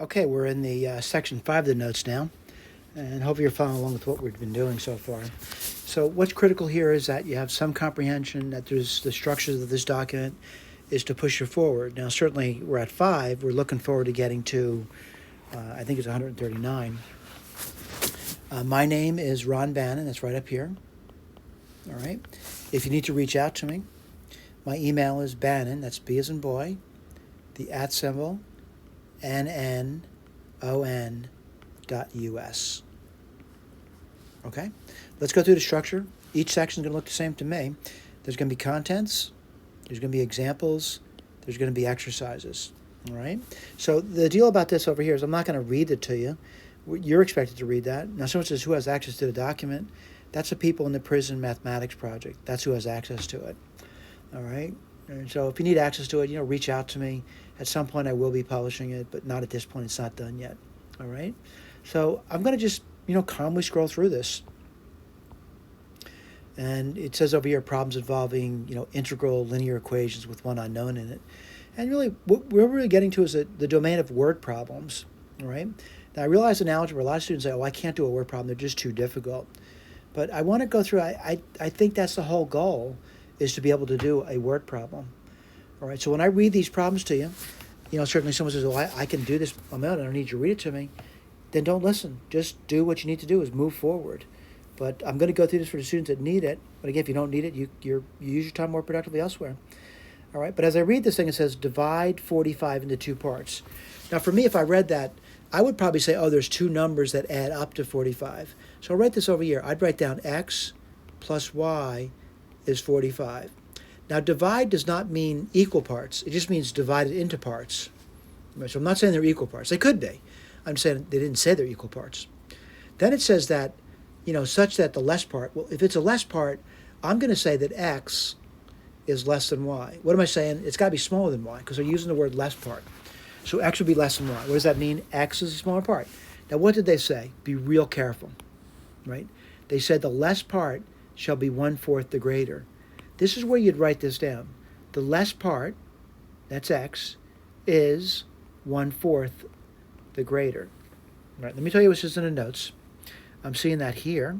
Okay, we're in the section 5 of the notes now, and hopefully you're following along with what we've been doing so far. So what's critical here is that you have some comprehension that there's the structures of this document is to push you forward. Now, certainly we're at 5. We're looking forward to getting to, I think it's 139. My name is Ron Bannon. That's right up here. All right. If you need to reach out to me, my email is Bannon, that's B as in boy, the @ symbol, NNON.US. Okay? Let's go through the structure. Each section is going to look the same to me. There's going to be contents, there's going to be examples, there's going to be exercises. All right? So the deal about this over here is I'm not going to read it to you. You're expected to read that. Now, someone says, who has access to the document? That's the people in the prison mathematics project. That's who has access to it. All right? And so if you need access to it, reach out to me. At some point, I will be publishing it, but not at this point. It's not done yet. All right? So I'm going to just, calmly scroll through this. And it says over here, problems involving, integral linear equations with one unknown in it. And really, what we're really getting to is the domain of word problems. All right? Now, I realize in algebra, a lot of students say, I can't do a word problem. They're just too difficult. But I want to go through, I think that's the whole goal, is to be able to do a word problem. All right, so when I read these problems to you, certainly someone says, I can do this on my own, I don't need you to read it to me. Then don't listen. Just do what you need to do, is move forward. But I'm going to go through this for the students that need it. But again, if you don't need it, you use your time more productively elsewhere. All right, but as I read this thing, it says divide 45 into 2 parts. Now, for me, if I read that, I would probably say, there's 2 numbers that add up to 45. So I'll write this over here. I'd write down x plus y is 45. Now, divide does not mean equal parts. It just means divided into parts. So I'm not saying they're equal parts. They could be. I'm saying they didn't say they're equal parts. Then it says that, such that the less part, well, if it's a less part, I'm going to say that x is less than y. What am I saying? It's got to be smaller than y, because they're using the word less part. So x would be less than y. What does that mean? X is a smaller part. Now, what did they say? Be real careful, right? They said the less part shall be 1/4 the greater. This is where you'd write this down. The less part, that's x, is 1/4 the greater. All right, let me tell you what's just in the notes. I'm seeing that here,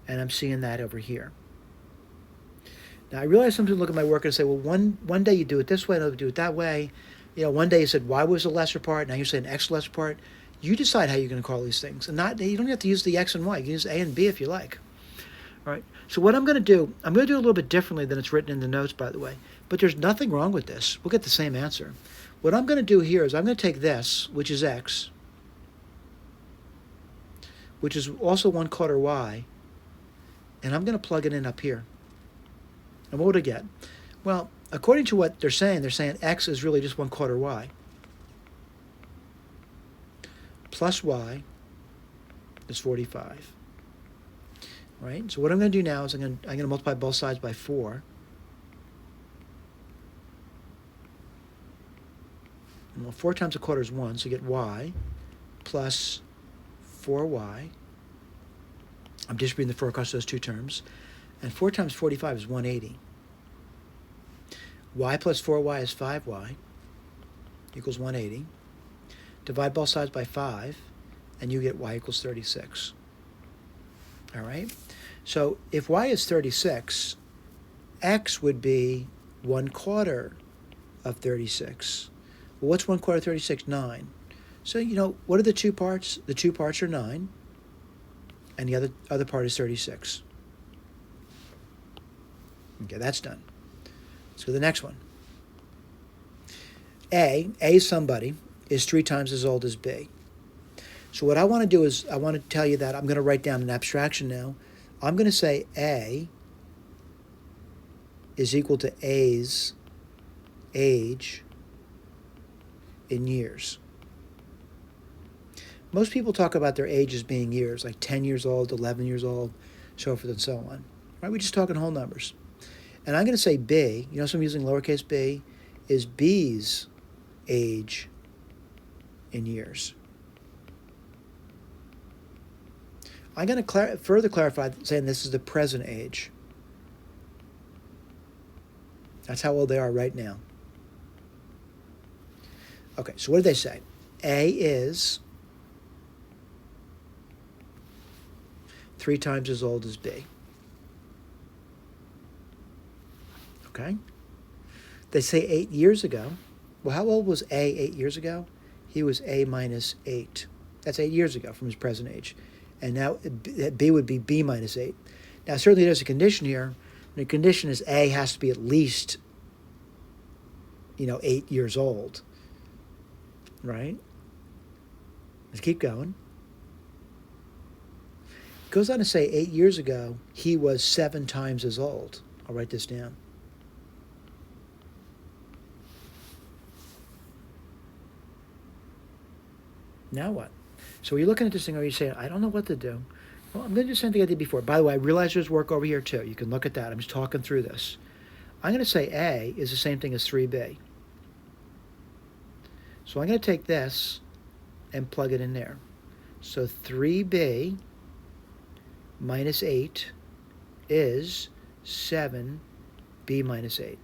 and I'm seeing that over here. Now, I realize some people look at my work and say, well, one day you do it this way, another do it that way. One day you said y was the lesser part, now you're saying x lesser part. You decide how you're going to call these things. And you don't have to use the x and y. You can use a and b if you like. All right. So what I'm going to do a little bit differently than it's written in the notes, by the way. But there's nothing wrong with this. We'll get the same answer. What I'm going to do here is I'm going to take this, which is x, which is also 1/4 y, and I'm going to plug it in up here. And what would I get? Well, according to what they're saying x is really just 1/4 y. Plus y is 45. Right? So what I'm going to do now is I'm going to multiply both sides by 4. Well, 4 times 1/4 is 1, so you get y plus 4y. I'm distributing the 4 across those 2 terms. And 4 times 45 is 180. Y plus 4y is 5y equals 180. Divide both sides by 5, and you get y equals 36. All right? So if y is 36, x would be 1/4 of 36. Well, what's 1/4 of 36? 9. So, what are the 2 parts? The 2 parts are 9, and the other part is 36. Okay, that's done. Let's go to the next one. A is somebody, is 3 times as old as B. So what I want to do is I want to tell you that I'm going to write down an abstraction now. I'm going to say A is equal to A's age in years. Most people talk about their age as being years, like 10 years old, 11 years old, so forth and so on. Right? We're just talking whole numbers. And I'm going to say B, so I'm using lowercase b, is B's age in years. I'm going to further clarify, saying this is the present age. That's how old they are right now. Okay, so what did they say? A is 3 times as old as B. Okay? They say 8 years ago. Well, how old was A 8 years ago? He was A minus 8. That's 8 years ago from his present age. And now B would be B minus 8. Now, certainly there's a condition here. The condition is A has to be at least, 8 years old. Right? Let's keep going. It goes on to say 8 years ago, he was 7 times as old. I'll write this down. Now what? So you're looking at this thing, or you're saying, I don't know what to do. Well, I'm going to do something I did before. By the way, I realize there's work over here too. You can look at that. I'm just talking through this. I'm going to say A is the same thing as 3B. So I'm going to take this and plug it in there. So 3B minus 8 is 7B minus 8.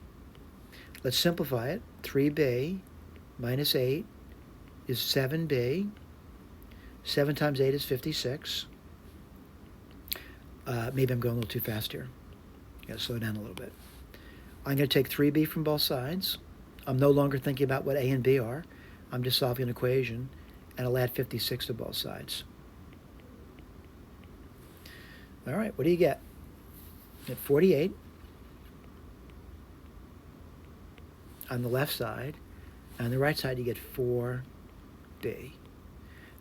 Let's simplify it. 3B minus 8 is 7B. 7 times 8 is 56. Maybe I'm going a little too fast here. Got to slow down a little bit. I'm going to take 3B from both sides. I'm no longer thinking about what A and B are. I'm just solving an equation, and I'll add 56 to both sides. All right, what do you get? You get 48 on the left side. On the right side, you get 4B.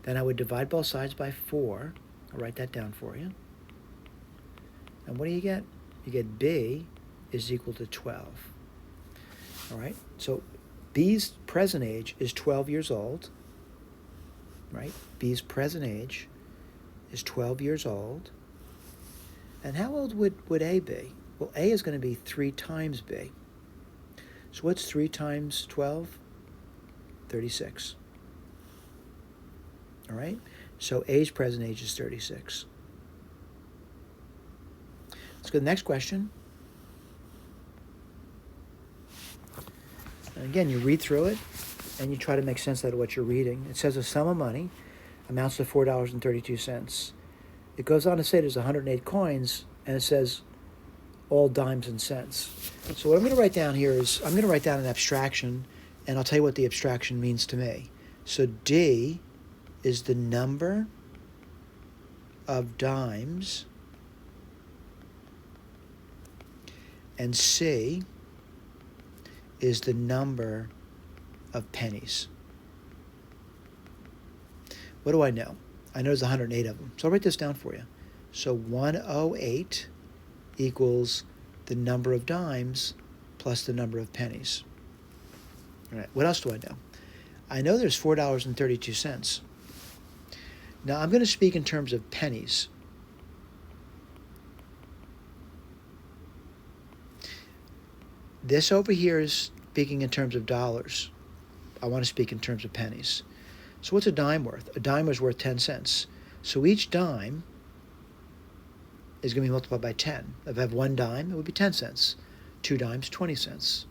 Then I would divide both sides by 4. I'll write that down for you. And what do you get? You get B is equal to 12. All right, so B's present age is 12 years old, right? B's present age is 12 years old. And how old would A be? Well, A is going to be 3 times B. So what's 3 times 12? 36. All right? So A's present age is 36. Let's go to the next question. And again, you read through it, and you try to make sense out of what you're reading. It says a sum of money amounts to $4.32. It goes on to say there's 108 coins, and it says all dimes and cents. So what I'm going to write down here is, I'm going to write down an abstraction, and I'll tell you what the abstraction means to me. So D is the number of dimes, and C is the number of pennies. What do I know? I know there's 108 of them. So I'll write this down for you. So 108 equals the number of dimes plus the number of pennies. All right, what else do I know? I know there's $4.32. Now I'm going to speak in terms of pennies. This over here is speaking in terms of dollars. I want to speak in terms of pennies. So what's a dime worth? A dime is worth 10 cents. So each dime is going to be multiplied by 10. If I have 1 dime, it would be 10 cents. 2 dimes, 20 cents.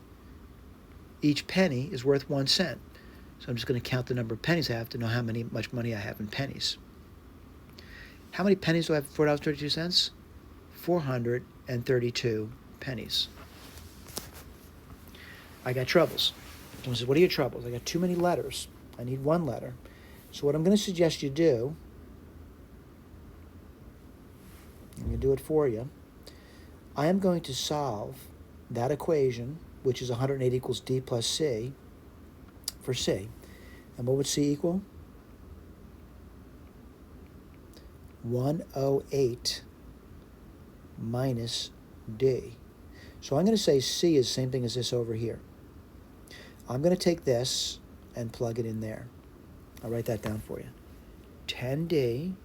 Each penny is worth 1 cent. So I'm just going to count the number of pennies I have to know how much money I have in pennies. How many pennies do I have for $4.32? 432 pennies. I got troubles. Someone says, what are your troubles? I got too many letters. I need 1 letter. So what I'm going to suggest you do, I'm going to do it for you. I am going to solve that equation, which is 108 equals D plus C, for C. And what would C equal? 108 minus D. So I'm going to say C is the same thing as this over here. I'm going to take this and plug it in there. I'll write that down for you. 10D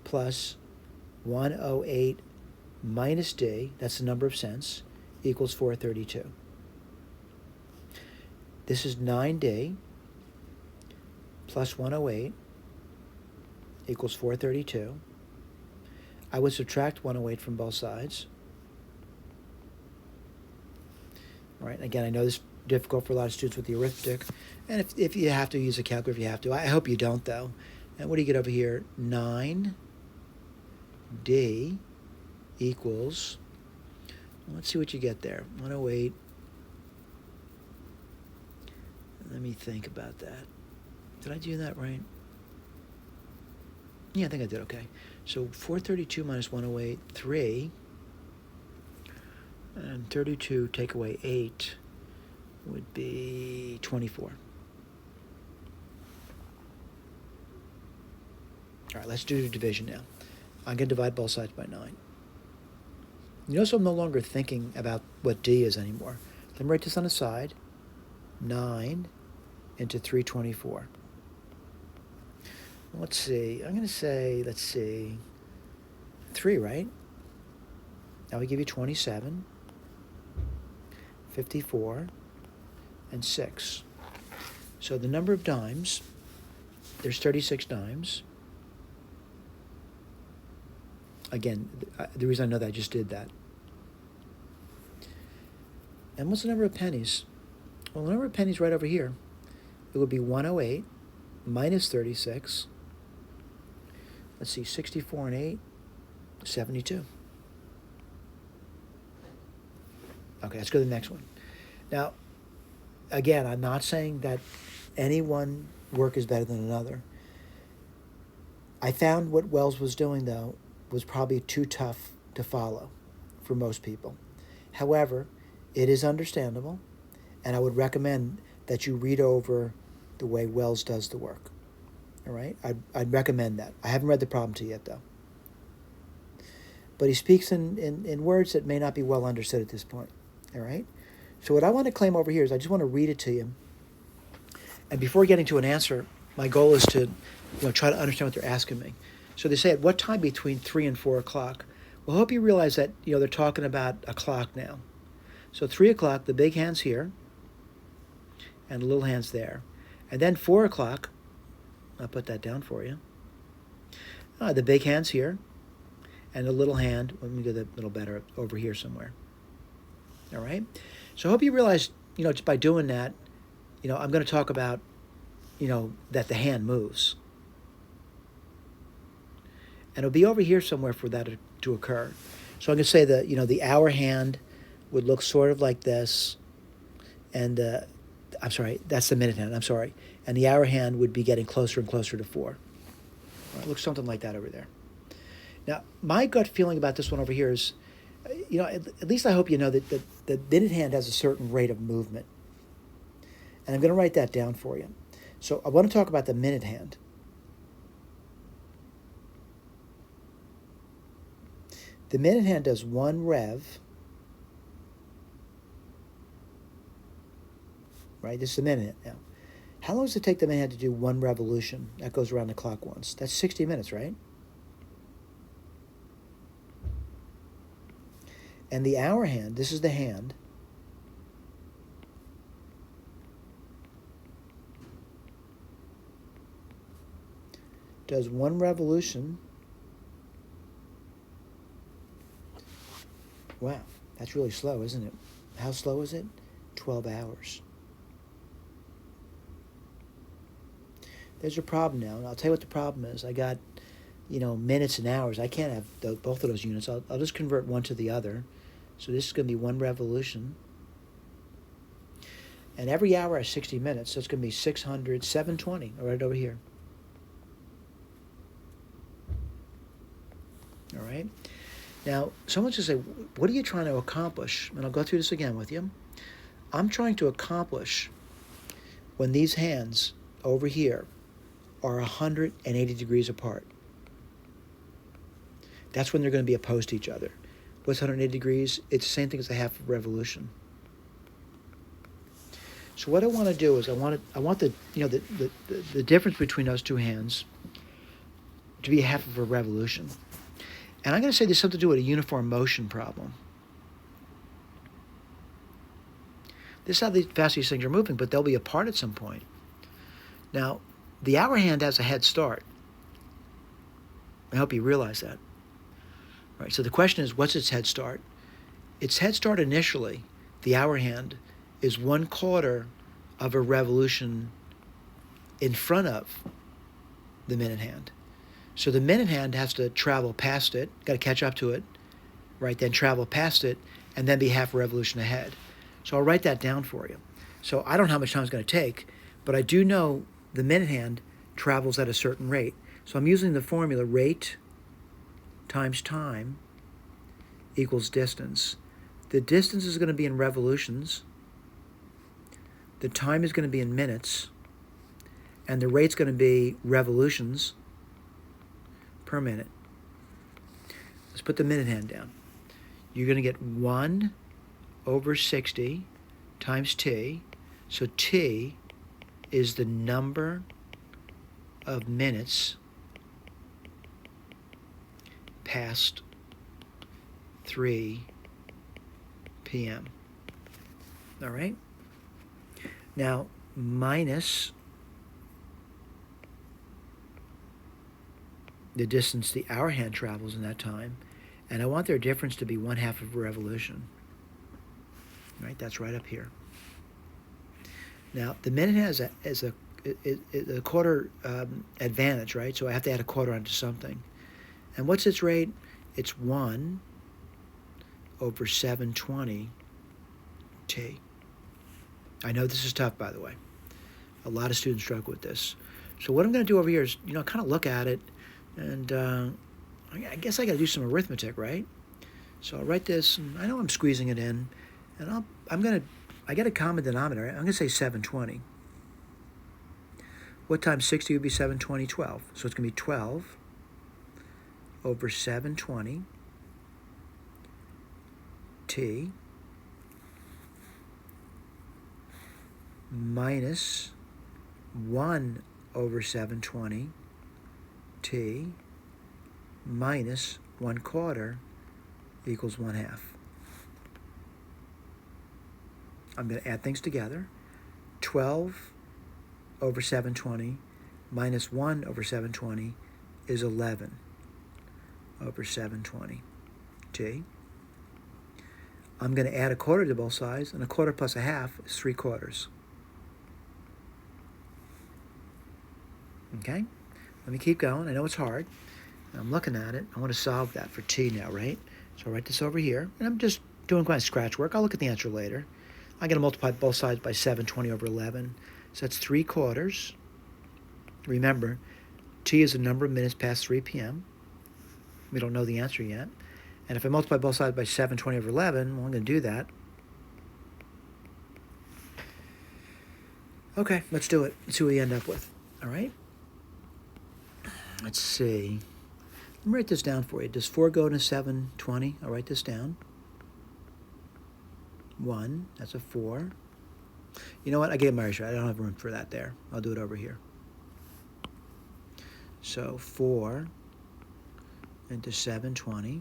plus 108 minus D, that's the number of cents, equals 432. This is 9D plus 108 equals 432. I would subtract 108 from both sides. All right, again, I know this difficult for a lot of students with the arithmetic. And if you have to use a calculator, if you have to. I hope you don't, though. And what do you get over here? 9D equals, let's see what you get there. 108. Let me think about that. Did I do that right? Yeah, I think I did okay. So 432 minus 108, 3. And 32 take away 8 would be 24. All right, let's do the division now. I'm going to divide both sides by 9. You notice I'm no longer thinking about what D is anymore. Let me write this on the side. 9 into 324. Let's see. I'm going to say, 3, right? That would give you 27, 54, and 6. So the number of dimes, there's 36 dimes. Again, the reason I know that, I just did that. And what's the number of pennies? Well, the number of pennies right over here, it would be 108 minus 36. Let's see, 64 and 8, 72. Okay, let's go to the next one. Now, again, I'm not saying that any one work is better than another. I found what Wells was doing, though, was probably too tough to follow for most people. However, it is understandable, and I would recommend that you read over the way Wells does the work. All right? I'd recommend that. I haven't read the problem to you yet, though. But he speaks in words that may not be well understood at this point. All right? So what I want to claim over here is I just want to read it to you. And before getting to an answer, my goal is to try to understand what they're asking me. So they say, at what time between 3 and 4 o'clock? Well, I hope you realize that they're talking about a clock now. So 3 o'clock, the big hand's here, and the little hand's there. And then 4 o'clock, I'll put that down for you. The big hand's here, and the little hand, let me do that a little better, over here somewhere. All right? So I hope you realize, just by doing that, I'm going to talk about, that the hand moves. And it'll be over here somewhere for that to occur. So I'm going to say that, the hour hand would look sort of like this. And, I'm sorry, that's the minute hand, I'm sorry. And the hour hand would be getting closer and closer to 4. It looks something like that over there. Now, my gut feeling about this one over here is, at least I hope you know that the minute hand has a certain rate of movement. And I'm going to write that down for you. So I want to talk about the minute hand. The minute hand does 1 rev. Right, this is the minute hand now. How long does it take the minute hand to do 1 revolution? That goes around the clock once. That's 60 minutes, right? And the hour hand, this is the hand, does 1 revolution. Wow, that's really slow, isn't it? How slow is it? 12 hours. There's a problem now, and I'll tell you what the problem is. I got, minutes and hours. I can't have both of those units. I'll just convert one to the other. So this is going to be 1 revolution. And every hour has 60 minutes, so it's going to be 720, right over here. All right? Now, someone's going to say, what are you trying to accomplish? And I'll go through this again with you. I'm trying to accomplish when these hands over here are 180 degrees apart. That's when they're going to be opposed to each other. What's 180 degrees? It's the same thing as a half revolution. So what I want to do is I want the difference between those two hands to be a half of a revolution. And I'm going to say there's something to do with a uniform motion problem. This is how fast these things are moving, but they'll be apart at some point. Now, the hour hand has a head start. I hope you realize that. Right, so the question is, what's its head start? Its head start initially, the hour hand, is 1/4 of a revolution in front of the minute hand. So the minute hand has to travel past it, got to catch up to it, right? Then travel past it, and then be half a revolution ahead. So I'll write that down for you. So I don't know how much time it's going to take, but I do know the minute hand travels at a certain rate. So I'm using the formula rate times time equals distance. The distance is going to be in revolutions. The time is going to be in minutes. And the rate's going to be revolutions per minute. Let's put the minute hand down. You're going to get 1 over 60 times t. So t is the number of minutes past 3 p.m. All right? Now, minus the distance the hour hand travels in that time, and I want their difference to be 1/2 of a revolution. Right? That's right up here. Now, the minute has a quarter advantage, right? So I have to add a quarter onto something. And what's its rate? It's 1 over 720 t. I know this is tough, by the way. A lot of students struggle with this. So what I'm going to do over here is, kind of look at it, and I guess I got to do some arithmetic, right? So I'll write this, and I know I'm squeezing it in, and I got a common denominator. I'm going to say 720. What times 60 would be 720? 12. So it's going to be 12 over 720 t minus 1 over 720 t minus 1/4 equals 1/2. I'm going to add things together. 12 over 720 minus 1 over 720 is 11 over 720 t. I'm going to add a quarter to both sides, and a quarter plus a half is 3/4. Okay? Let me keep going. I know it's hard. I'm looking at it. I want to solve that for t now, right? So I'll write this over here, and I'm just doing kind of scratch work. I'll look at the answer later. I'm going to multiply both sides by 720 over 11. So that's 3/4. Remember, t is the number of minutes past 3 p.m. We don't know the answer yet. And if I multiply both sides by 720 over 11, well, I'm going to do that. Okay, let's do it. Let's see what we end up with. All right? Let's see. Let me write this down for you. Does 4 go into 720? I'll write this down. 1, that's a 4. You know what? I gave my ratio. I don't have room for that there. I'll do it over here. So 4 into 720.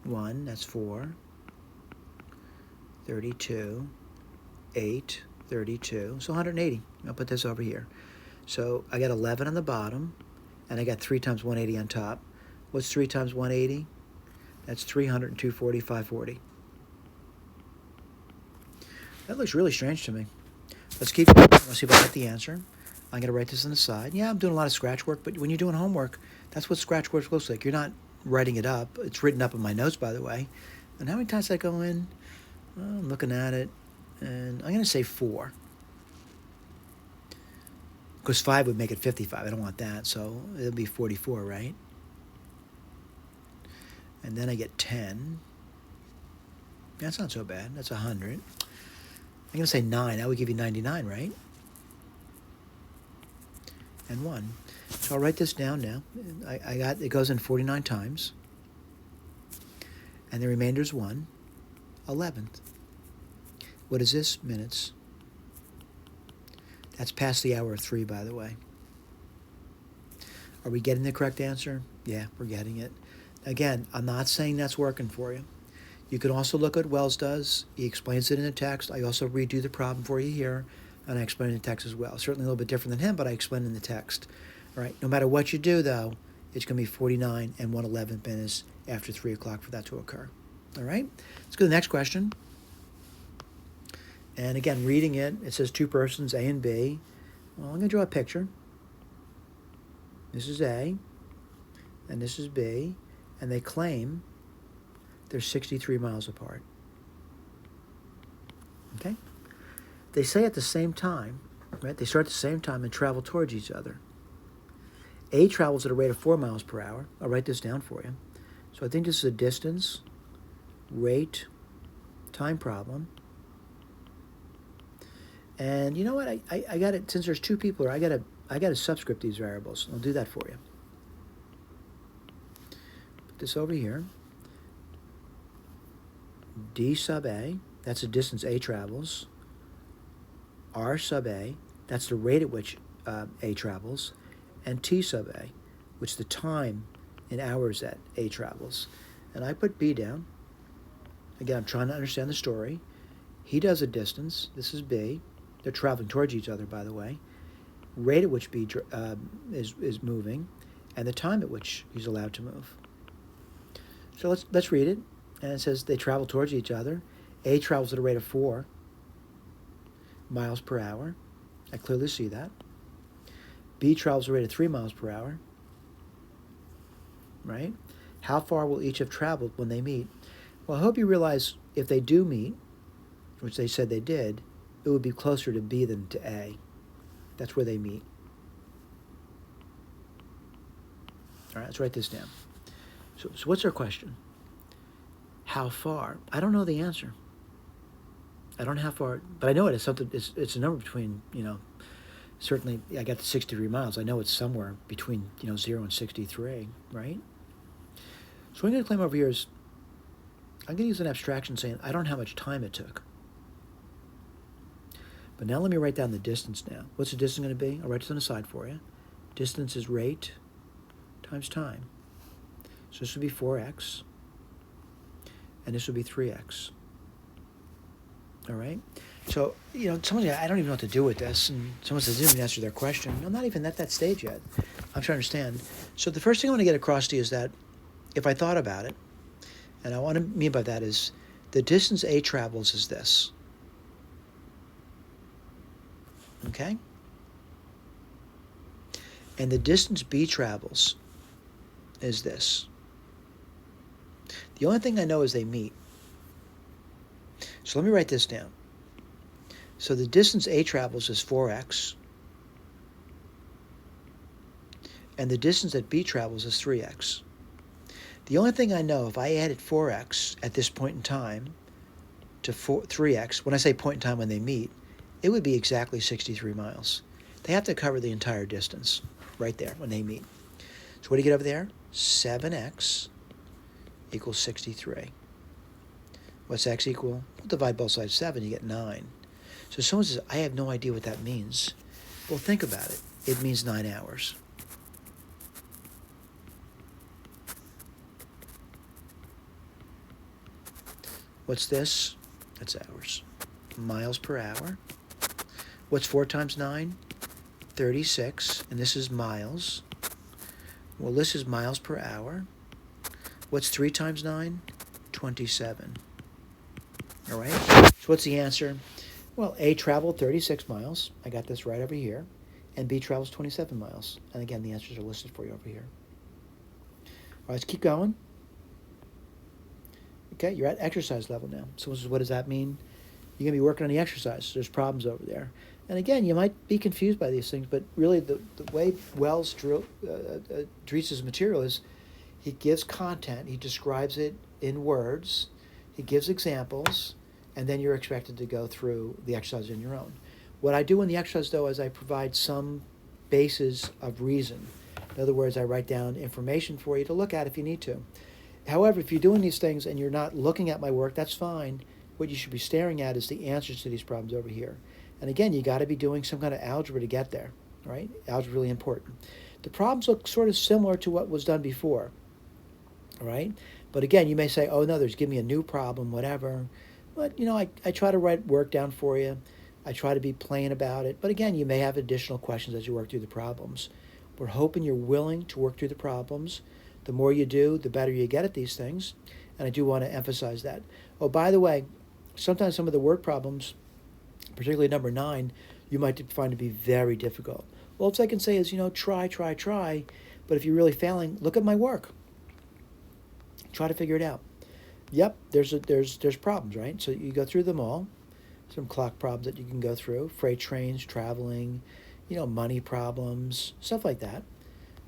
1, that's 4. 32. 8, 32. So 180. I'll put this over here. So I got 11 on the bottom, and I got 3 times 180 on top. What's 3 times 180? That's 300 and 240, 540. That looks really strange to me. Let's keep going. Let's see if I get the answer. I'm going to write this on the side. Yeah, I'm doing a lot of scratch work, but when you're doing homework, that's what scratch work looks like. You're not writing it up. It's written up in my notes, by the way. And how many times did I go in? Well, I'm looking at it, and I'm going to say 4. Because 5 would make it 55. I don't want that, so it'll be 44, right? And then I get 10. That's not so bad. That's 100. I'm going to say 9. That would give you 99, right? And 1. So I'll write this down now. I got it goes in 49 times. And the remainder is 1. 11th. What is this? Minutes. That's past the hour of 3, by the way. Are we getting the correct answer? Yeah, we're getting it. Again, I'm not saying that's working for you. You can also look at what Wells does. He explains it in the text. I also redo the problem for you here, and I explain it in the text as well. Certainly a little bit different than him, but I explain it in the text. All right. No matter what you do, though, it's going to be 49 and 1/11 minutes after 3 o'clock for that to occur. All right. Let's go to the next question. And again, reading it, it says two persons, A and B. Well, I'm going to draw a picture. This is A, and this is B, and they claim they're 63 miles apart. Okay? They say at the same time, right? They start at the same time and travel towards each other. A travels at a rate of 4 miles per hour. I'll write this down for you. So I think this is a distance, rate, time problem. And you know what? I got it. Since there's two people here, I got to subscript these variables. I'll do that for you. Put this over here. D sub A, that's the distance A travels. R sub A, that's the rate at which A travels. And T sub A, which is the time in hours that A travels. And I put B down. Again, I'm trying to understand the story. He does a distance. This is B. They're traveling towards each other, by the way. Rate at which B is moving, and the time at which he's allowed to move. So let's read it. And it says they travel towards each other. A travels at a rate of 4 miles per hour. I clearly see that. B travels at a rate of 3 miles per hour. Right? How far will each have traveled when they meet? Well, I hope you realize if they do meet, which they said they did, it would be closer to B than to A. That's where they meet. All right, let's write this down. So what's our question? How far? I don't know the answer. I don't know how far, but I know it is something. It's a number between, certainly I got the 63 miles. I know it's somewhere between, 0 and 63, right? So what I'm going to claim over here is, I'm going to use an abstraction saying I don't know how much time it took. But now let me write down the distance now. What's the distance going to be? I'll write this on the side for you. Distance is rate times time. So this would be 4x, and this would be 3x. All right? So, someone says, I don't even know what to do with this, and someone says, I didn't even answer their question. I'm not even at that stage yet. I'm trying to understand. So the first thing I want to get across to you is that if I thought about it, and what I mean by that is the distance A travels is this. Okay? And the distance B travels is this. The only thing I know is they meet. So let me write this down. So the distance A travels is 4x. And the distance that B travels is 3x. The only thing I know, if I added 4x at this point in time to 3x, when I say point in time when they meet, it would be exactly 63 miles. They have to cover the entire distance right there when they meet. So what do you get over there? 7x equals 63. What's x equal? We'll divide both sides 7, you get 9. So someone says, I have no idea what that means. Well, think about it. It means 9 hours. What's this? That's hours. Miles per hour. What's 4 times 9? 36, and this is miles. Well, this is miles per hour. What's 3 times 9? 27. All right? So what's the answer? Well, A traveled 36 miles. I got this right over here. And B travels 27 miles. And again, the answers are listed for you over here. All right, let's keep going. Okay, you're at exercise level now. So what does that mean? You're going to be working on the exercise. There's problems over there. And again, you might be confused by these things, but really the way Wells treats his material is he gives content, he describes it in words, he gives examples, and then you're expected to go through the exercise on your own. What I do in the exercise, though, is I provide some basis of reason. In other words, I write down information for you to look at if you need to. However, if you're doing these things and you're not looking at my work, that's fine. What you should be staring at is the answers to these problems over here. And again, you got to be doing some kind of algebra to get there, right? Algebra is really important. The problems look sort of similar to what was done before, all right? But again, you may say, oh, no, give me a new problem, whatever. But, I try to write work down for you. I try to be plain about it. But again, you may have additional questions as you work through the problems. We're hoping you're willing to work through the problems. The more you do, the better you get at these things. And I do want to emphasize that. Oh, by the way, sometimes some of the word problems particularly number 9, you might find to be very difficult. Well, all I can say is, try, try, try. But if you're really failing, look at my work. Try to figure it out. Yep, there's problems, right? So you go through them all. Some clock problems that you can go through, freight trains, traveling, money problems, stuff like that.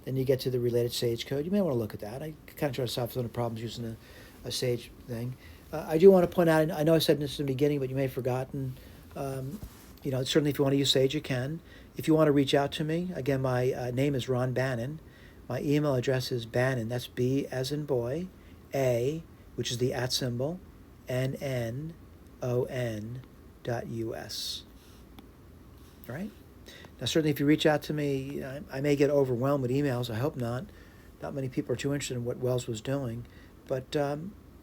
Then you get to the related SAGE code. You may want to look at that. I kind of try to solve some of the problems using a SAGE thing. I do want to point out, I know I said this in the beginning, but you may have forgotten, certainly if you want to use SAGE, you can. If you want to reach out to me, again, my name is Ron Bannon. My email address is Bannon, that's B as in boy, A, which is the @ symbol, NNON.US. All right? Now, certainly if you reach out to me, I may get overwhelmed with emails. I hope not. Not many people are too interested in what Wells was doing. But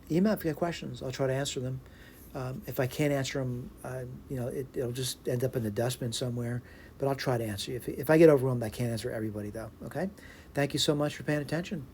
email if you have questions. I'll try to answer them. If I can't answer them, it'll just end up in the dustbin somewhere. But I'll try to answer you. If I get overwhelmed, I can't answer everybody, though. Okay? Thank you so much for paying attention.